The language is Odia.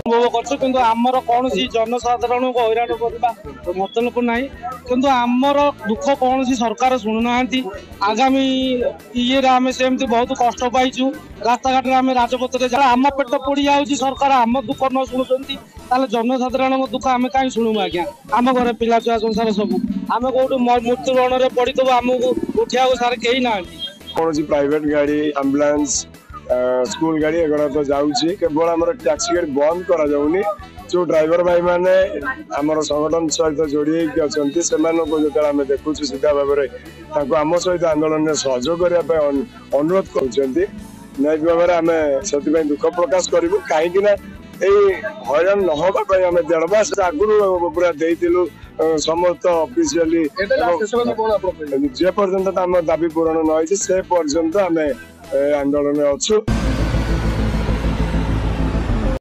ଅନୁଭବ କରୁଛୁ କିନ୍ତୁ ଆମର କୌଣସି ଜନସାଧାରଣଙ୍କୁ ହଇରାଣ କରିବା ମତଲବ ନାହିଁ କିନ୍ତୁ ଆମର ଦୁଃଖ କୌଣସି ସରକାର ଶୁଣୁନାହାନ୍ତି। ଆଗାମୀ ଇଏରେ ଆମେ ସେମିତି ବହୁତ କଷ୍ଟ ପାଇଛୁ। ରାସ୍ତାଘାଟରେ ଆମେ ରାଜପଥରେ ଯାହା ଆମ ପେଟ ପୋଡ଼ି ଯାଉଛି ସରକାର ଆମ ଦୁଃଖ ନ ଶୁଣୁଛନ୍ତି ତାହେଲେ ଜନସାଧାରଣଙ୍କ ଦୁଃଖ ଆମେ କାହିଁ ଶୁଣିବୁ ଆଜ୍ଞା। ଆମ ଘରେ ପିଲା ଛୁଆ ସଂସାର ସବୁ ଆମେ କୋଉଠୁ ମୃତ୍ୟୁବରଣରେ ପଡ଼ିଥିବୁ ଆମକୁ ଉଠିବାକୁ ସାର କେହି ନାହାନ୍ତି। କୌଣସି ପ୍ରାଇଭେଟ ଗାଡ଼ି ଆମ୍ବୁଲାନ୍ସ स्कूल गाड़ी एगुड़ा तो जाऊँगी केवल आम टैक्सी गाड़ी बंद करा जाउनी। जो ड्राइवर भाई मैंने आमर संगठन सहित जोड़ी अच्छा से आम देखु सीधा भाव में आम सहित आंदोलन में सहयोग करने अनुरोध करोक भाव आम से दुख प्रकाश करूँ कहीं हईराण नवाई आम 1.5 मास आगु पूरा देलु समस्त ऑफिशियली जे पर्यंत आम दाबी पूरण न से पर्यंत आम आंदोलन में अच्छु।